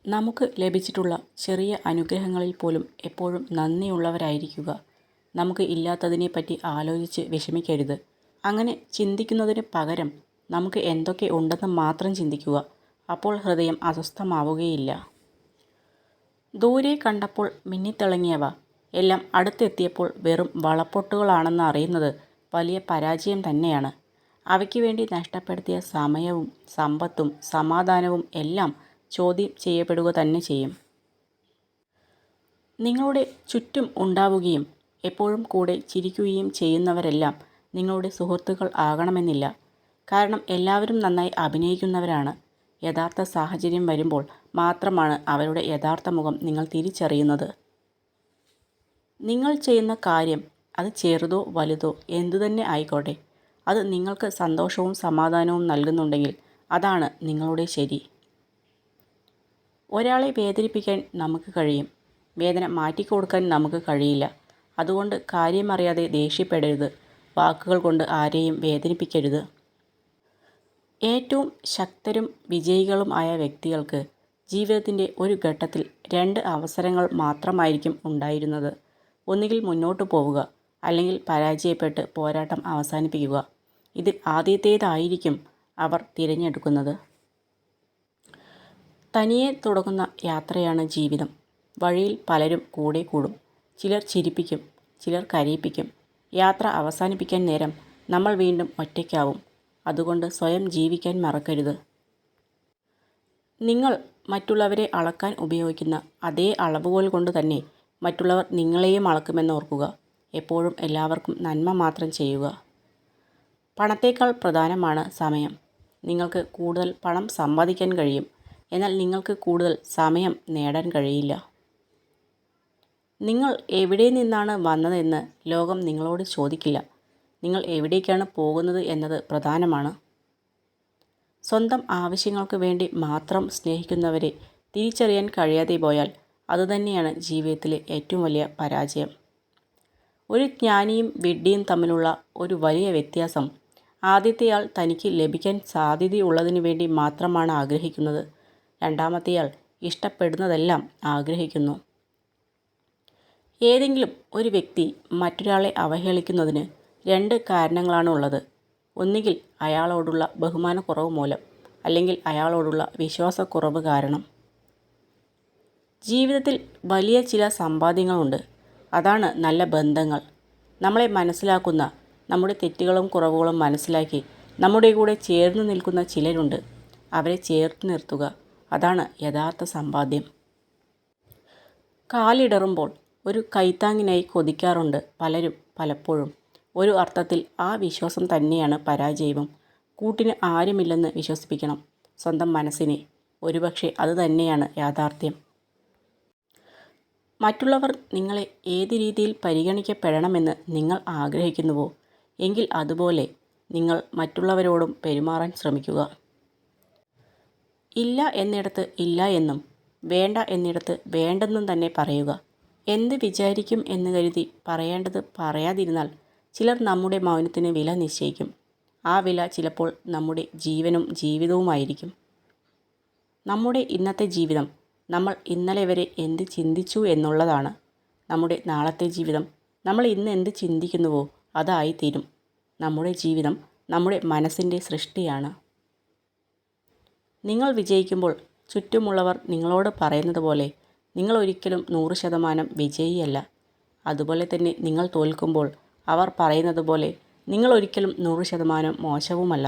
നമുക്ക് ലഭിച്ചിട്ടുള്ള ചെറിയ അനുഗ്രഹങ്ങളിൽ പോലും എപ്പോഴും നന്ദിയുള്ളവരായിരിക്കുക. നമുക്ക് ഇല്ലാത്തതിനെപ്പറ്റി ആലോചിച്ച് വിഷമിക്കരുത്. അങ്ങനെ ചിന്തിക്കുന്നതിന് പകരം നമുക്ക് എന്തൊക്കെ ഉണ്ടെന്ന് മാത്രം ചിന്തിക്കുക. അപ്പോൾ ഹൃദയം അസ്വസ്ഥമാവുകയില്ല. ദൂരെ കണ്ടപ്പോൾ മിന്നിത്തിളങ്ങിയവ എല്ലാം അടുത്തെത്തിയപ്പോൾ വെറും വളപ്പൊട്ടുകളാണെന്ന് അറിയുന്നത് വലിയ പരാജയം തന്നെയാണ്. അവയ്ക്ക് വേണ്ടി നഷ്ടപ്പെടുത്തിയ സമയവും സമ്പത്തും സമാധാനവും എല്ലാം ചോദ്യം ചെയ്യപ്പെടുക തന്നെ ചെയ്യും. നിങ്ങളുടെ ചുറ്റും ഉണ്ടാവുകയും എപ്പോഴും കൂടെ ചിരിക്കുകയും ചെയ്യുന്നവരെല്ലാം നിങ്ങളുടെ സുഹൃത്തുക്കൾ ആകണമെന്നില്ല. കാരണം എല്ലാവരും നന്നായി അഭിനയിക്കുന്നവരാണ്. യഥാർത്ഥ സാഹചര്യം വരുമ്പോൾ മാത്രമാണ് അവരുടെ യഥാർത്ഥ മുഖം നിങ്ങൾ തിരിച്ചറിയുന്നത്. നിങ്ങൾ ചെയ്യുന്ന കാര്യം അത് ചെറുതോ വലുതോ എന്തുതന്നെ ആയിക്കോട്ടെ, അത് നിങ്ങൾക്ക് സന്തോഷവും സമാധാനവും നൽകുന്നുണ്ടെങ്കിൽ അതാണ് നിങ്ങളുടെ ശരി. ഒരാളെ വേദനിപ്പിക്കാൻ നമുക്ക് കഴിയും, വേദന മാറ്റിക്കൊടുക്കാൻ നമുക്ക് കഴിയില്ല. അതുകൊണ്ട് കാര്യമറിയാതെ ദേഷ്യപ്പെടരുത്. വാക്കുകൾ കൊണ്ട് ആരെയും വേദനിപ്പിക്കരുത്. ഏറ്റവും ശക്തരും വിജയികളും ആയ വ്യക്തികൾക്ക് ജീവിതത്തിൻ്റെ ഒരു ഘട്ടത്തിൽ 2 അവസരങ്ങൾ മാത്രമായിരിക്കും ഉണ്ടായിരുന്നത്. ഒന്നുകിൽ മുന്നോട്ട് പോവുക, അല്ലെങ്കിൽ പരാജയപ്പെട്ട് പോരാട്ടം അവസാനിപ്പിക്കുക. ഇതിൽ ആദ്യത്തേതായിരിക്കും അവർ തിരഞ്ഞെടുക്കുന്നത്. തനിയെ തുടങ്ങുന്ന യാത്രയാണ് ജീവിതം. വഴിയിൽ പലരും കൂടെ കൂടും. ചിലർ ചിരിപ്പിക്കും, ചിലർ കരയിപ്പിക്കും. യാത്ര അവസാനിപ്പിക്കാൻ നേരം നമ്മൾ വീണ്ടും ഒറ്റയ്ക്കാവും. അതുകൊണ്ട് സ്വയം ജീവിക്കാൻ മറക്കരുത്. നിങ്ങൾ മറ്റുള്ളവരെ അളക്കാൻ ഉപയോഗിക്കുന്ന അതേ അളവുകോൽ കൊണ്ട് തന്നെ മറ്റുള്ളവർ നിങ്ങളെയും അളക്കുമെന്നോർക്കുക. എപ്പോഴും എല്ലാവർക്കും നന്മ മാത്രം ചെയ്യുക. പണത്തേക്കാൾ പ്രധാനമാണ് സമയം. നിങ്ങൾക്ക് കൂടുതൽ പണം സമ്പാദിക്കാൻ കഴിയും, എന്നാൽ നിങ്ങൾക്ക് കൂടുതൽ സമയം നേടാൻ കഴിയില്ല. നിങ്ങൾ എവിടെ നിന്നാണ് വന്നതെന്ന് ലോകം നിങ്ങളോട് ചോദിക്കില്ല. നിങ്ങൾ എവിടേക്കാണ് പോകുന്നത് എന്നത് പ്രധാനമാണ്. സ്വന്തം ആവശ്യങ്ങൾക്ക് വേണ്ടി മാത്രം സ്നേഹിക്കുന്നവരെ തിരിച്ചറിയാൻ കഴിയാതെ പോയാൽ അതുതന്നെയാണ് ജീവിതത്തിലെ ഏറ്റവും വലിയ പരാജയം. ഒരു ജ്ഞാനിയും വിഡ്ഢിയും തമ്മിലുള്ള ഒരു വലിയ വ്യത്യാസം, ആദ്യത്തെയാൾ തനിക്ക് ലഭിക്കാൻ സാധ്യതയുള്ളതിനു വേണ്ടി മാത്രമാണ് ആഗ്രഹിക്കുന്നത്. രണ്ടാമത്തെയാൾ ഇഷ്ടപ്പെടുന്നതെല്ലാം ആഗ്രഹിക്കുന്നു. ഏതെങ്കിലും ഒരു വ്യക്തി മറ്റൊരാളെ അവഹേളിക്കുന്നതിന് 2 കാരണങ്ങളാണ് ഉള്ളത്. ഒന്നുകിൽ അയാളോടുള്ള ബഹുമാനക്കുറവ് മൂലം, അല്ലെങ്കിൽ അയാളോടുള്ള വിശ്വാസക്കുറവ് കാരണം. ജീവിതത്തിൽ വലിയ ചില സമ്പാദ്യങ്ങളുണ്ട്. അതാണ് നല്ല ബന്ധങ്ങൾ. നമ്മളെ മനസ്സിലാക്കുന്ന, നമ്മുടെ തെറ്റുകളും കുറവുകളും മനസ്സിലാക്കി നമ്മുടെ കൂടെ ചേർന്ന് നിൽക്കുന്ന ചിലരുണ്ട്. അവരെ ചേർത്ത് നിർത്തുക. അതാണ് യഥാർത്ഥ സമ്പാദ്യം. കാലിടറുമ്പോൾ ഒരു കൈത്താങ്ങിനായി കൊതിക്കാറുണ്ട് പലരും പലപ്പോഴും. ഒരു അർത്ഥത്തിൽ ആ വിശ്വാസം തന്നെയാണ് പരാജയവും. കൂട്ടിന് ആരുമില്ലെന്ന് വിശ്വസിപ്പിക്കണം സ്വന്തം മനസ്സിനെ. ഒരുപക്ഷെ അതുതന്നെയാണ് യാഥാർത്ഥ്യം. മറ്റുള്ളവർ നിങ്ങളെ ഏത് രീതിയിൽ പരിഗണിക്കപ്പെടണമെന്ന് നിങ്ങൾ ആഗ്രഹിക്കുന്നുവോ, എങ്കിൽ അതുപോലെ നിങ്ങൾ മറ്റുള്ളവരോടും പെരുമാറാൻ ശ്രമിക്കുക. ഇല്ല എന്നിടത്ത് ഇല്ല എന്നും വേണ്ട എന്നിടത്ത് വേണ്ടെന്നും തന്നെ പറയുക. എന്ത് വിചാരിക്കും എന്ന് കരുതി പറയേണ്ടത് പറയാതിരുന്നാൽ ചിലർ നമ്മുടെ മൗനത്തിന് വില നിശ്ചയിക്കും. ആ വില ചിലപ്പോൾ നമ്മുടെ ജീവനും ജീവിതവുമായിരിക്കും. നമ്മുടെ ഇന്നത്തെ ജീവിതം നമ്മൾ ഇന്നലെ വരെ എന്ത് ചിന്തിച്ചു എന്നുള്ളതാണ്. നമ്മുടെ നാളത്തെ ജീവിതം നമ്മൾ ഇന്ന് എന്ത് ചിന്തിക്കുന്നുവോ അതായിത്തീരും. നമ്മുടെ ജീവിതം നമ്മുടെ മനസ്സിൻ്റെ സൃഷ്ടിയാണ്. നിങ്ങൾ വിജയിക്കുമ്പോൾ ചുറ്റുമുള്ളവർ നിങ്ങളോട് പറയുന്നത് പോലെ നിങ്ങൾ ഒരിക്കലും 100% വിജയിയല്ല. അതുപോലെ തന്നെ നിങ്ങൾ തോൽക്കുമ്പോൾ അവർ പറയുന്നത് പോലെ നിങ്ങൾ ഒരിക്കലും 100% മോശവുമല്ല.